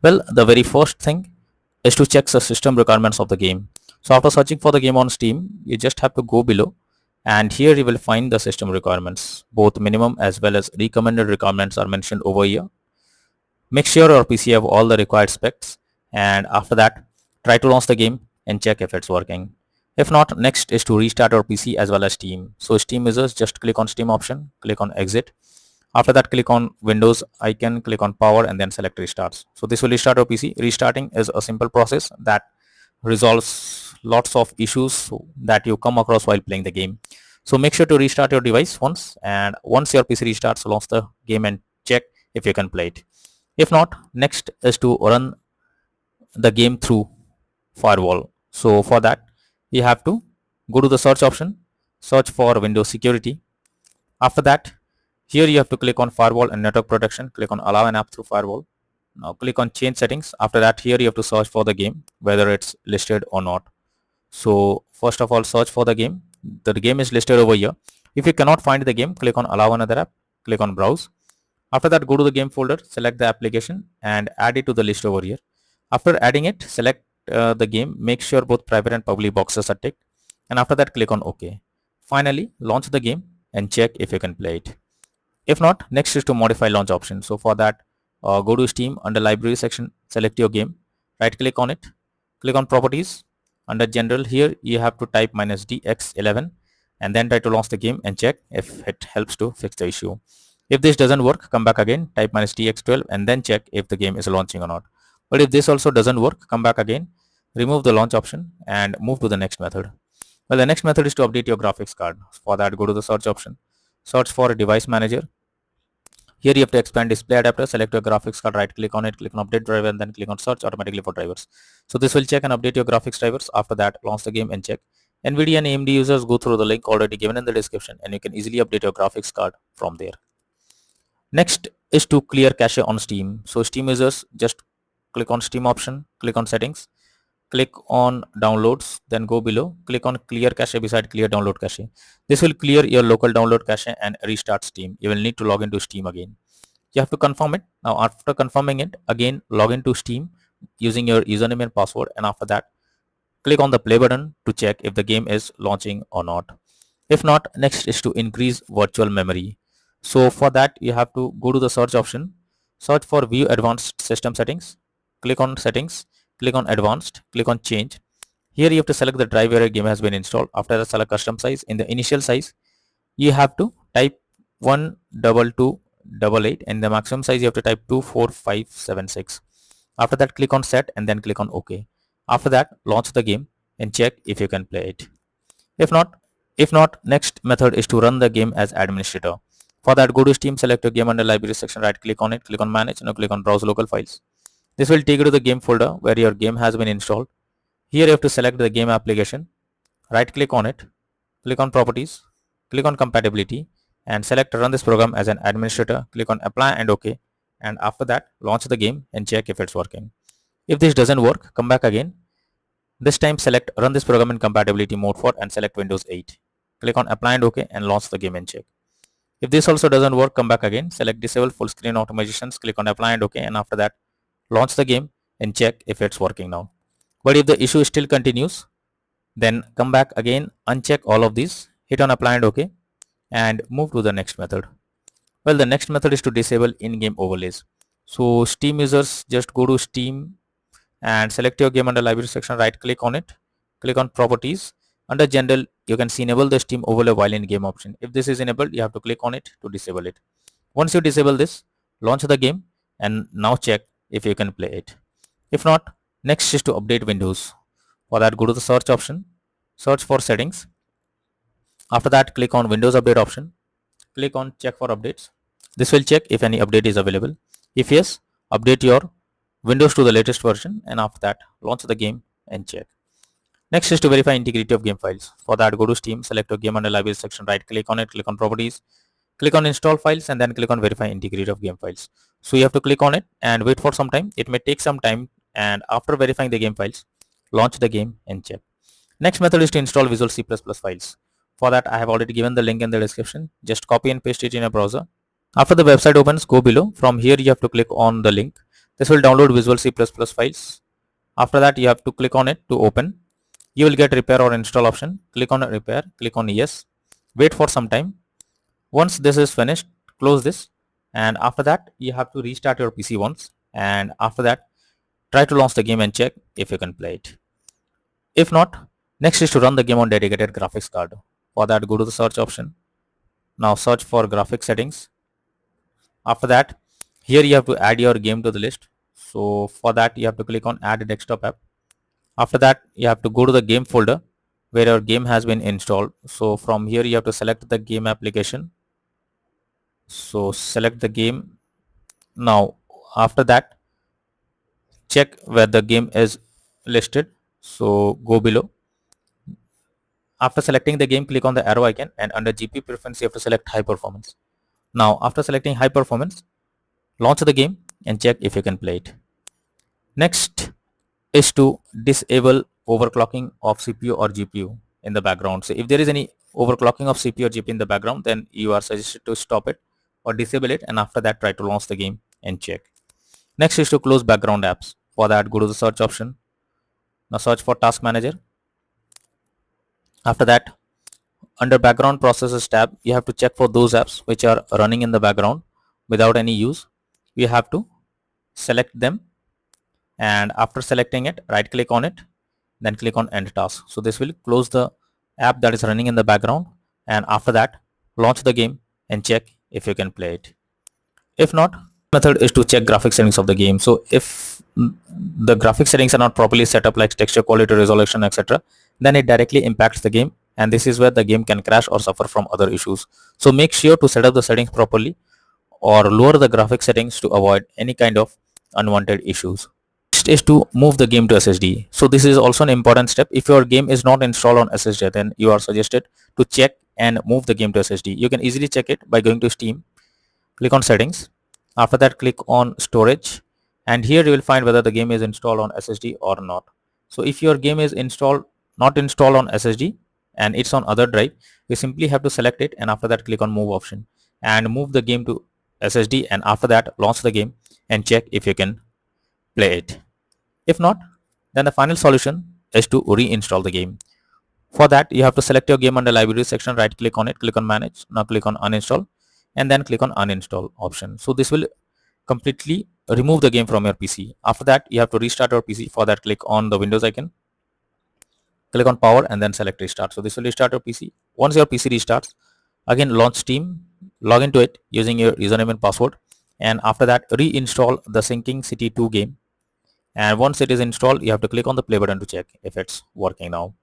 Well, the very first thing is to check the system requirements of the game. So after searching for the game on Steam, you just have to go below, and here you will find the system requirements. Both minimum as well as recommended requirements are mentioned over here. Make sure your PC have all the required specs, and after that try to launch the game and check if it's working. If not, next is to restart your PC as well as Steam. So Steam users just click on Steam option, click on exit. After that, click on Windows icon, click on power, and then select restarts. So this will restart your PC. Restarting is a simple process that resolves lots of issues that you come across while playing the game. So make sure to restart your device once, and once your PC restarts, launch the game and check if you can play it. If not, next is to run the game through firewall. So for that, you have to go to the search option, search for Windows security. After that, here you have to click on firewall and network protection, click on allow an app through firewall. Now click on change settings. After that, here you have to search for the game, whether it's listed or not. So first of all, search for the game. The game is listed over here. If you cannot find the game, click on allow another app, click on browse. After that, go to the game folder, select the application and add it to the list over here. After adding it, select the game, make sure both private and public boxes are ticked, and after that click on OK. Finally, launch the game and check if you can play it. If not, next is to modify launch option. So for that, go to Steam, under library section, select your game, right click on it, click on properties. Under general, here you have to type -DX11 and then try to launch the game and check if it helps to fix the issue. If this doesn't work, come back again, type -DX12 and then check if the game is launching or not. But if this also doesn't work, come back again, remove the launch option and move to the next method. Well, the next method is to update your graphics card. For that, go to the search option, search for device manager. Here you have to expand display adapter, select your graphics card, right click on it, click on update driver and then click on search automatically for drivers. So this will check and update your graphics drivers. After that, launch the game and check. NVIDIA and AMD users, go through the link already given in the description and you can easily update your graphics card from there. Next is to clear cache on Steam. So Steam users just click on Steam option, click on settings, click on downloads, then go below, click on clear cache beside clear download cache. This will clear your local download cache and restart Steam. You will need to log into Steam again. You have to confirm it. Now after confirming it, again log into Steam using your username and password, and after that click on the play button to check if the game is launching or not. If not, next is to increase virtual memory. So for that, you have to go to the search option, search for view advanced system settings, click on settings, click on advanced, click on change. Here you have to select the drive where your game has been installed. After that, select custom size. In the initial size, you have to type 12288 and the maximum size you have to type 24576. After that, click on set and then click on OK. After that, launch the game and check if you can play it. If not, next method is to run the game as administrator. For that, go to Steam, select your game under library section, right click on it, click on manage, now click on browse local files. This will take you to the game folder where your game has been installed. Here you have to select the game application, right click on it, click on properties, click on compatibility and select run this program as an administrator, click on apply and OK, and after that launch the game and check if it's working. If this doesn't work, come back again. This time select run this program in compatibility mode for and select Windows 8. Click on apply and OK and launch the game and check. If this also doesn't work, come back again, select disable full screen automations, click on apply and OK, and after that launch the game and check if it's working now. But if the issue still continues, then come back again, uncheck all of these, hit on apply and OK and move to the next method. Well, the next method is to disable in-game overlays. So Steam users just go to Steam and select your game under library section, right click on it, click on properties. Under general, you can see enable the Steam overlay while in game option. If this is enabled, you have to click on it to disable it. Once you disable this, launch the game and now check if you can play it. If not, next is to update Windows. For that, go to the search option, search for settings. After that, click on Windows update option, click on check for updates. This will check if any update is available. If yes, update your Windows to the latest version and after that launch the game and check. Next is to verify integrity of game files. For that, go to Steam, select your game under library section, right click on it, click on properties, click on install files and then click on verify integrity of game files. So you have to click on it and wait for some time. It may take some time, and after verifying the game files, launch the game and check. Next method is to install Visual C++ files. For that, I have already given the link in the description. Just copy and paste it in a browser. After the website opens, go below. From here you have to click on the link, This will download Visual C++ files. After that, you have to click on it to open. You will get repair or install option. Click on repair, click on yes. Wait for some time. Once this is finished, close this, and after that you have to restart your PC once, and after that try to launch the game and check if you can play it. If not, next is to run the game on dedicated graphics card. For that, go to the search option. Now search for graphics settings. After that, here you have to add your game to the list. So for that, you have to click on add desktop app. After that, you have to go to the game folder where your game has been installed. So from here you have to select the game application. So select the game. Now after that, check where the game is listed. So go below. After selecting the game, click on the arrow icon, and under GPU preference you have to select high performance. Now after selecting high performance, launch the game and check if you can play it. Next is to disable overclocking of CPU or GPU in the background. So if there is any overclocking of CPU or GPU in the background, then you are suggested to stop it or disable it, and after that try to launch the game and check. Next is to close background apps. For that, go to the search option. Now search for task manager. After that, under background processes tab, you have to check for those apps which are running in the background without any use. You have to select them, and after selecting it, right click on it, then click on end task. So this will close the app that is running in the background, and after that launch the game and check if you can play it. If not, method is to check graphics settings of the game. So if the graphics settings are not properly set up, like texture quality, resolution, etc., then it directly impacts the game, and this is where the game can crash or suffer from other issues. So make sure to set up the settings properly or lower the graphics settings to avoid any kind of unwanted issues. Next is to move the game to SSD. So this is also an important step. If your game is not installed on SSD, then you are suggested to check and move the game to SSD. You can easily check it by going to Steam, click on settings. After that, click on storage, and here you will find whether the game is installed on SSD or not. So if your game is not installed on SSD and it's on other drive, you simply have to select it, and after that click on move option and move the game to SSD, and after that launch the game and check if you can play it. If not, then the final solution is to reinstall the game. For that, you have to select your game under library section, right click on it, click on manage. Now click on uninstall, and then click on uninstall option. So this will completely remove the game from your PC. After that, you have to restart your PC. For that, click on the Windows icon, click on power, and then select restart. So this will restart your PC. Once your PC restarts, again launch Steam, log into it using your username and password, and after that reinstall the Sinking City 2 game. And once it is installed, you have to click on the play button to check if it's working now.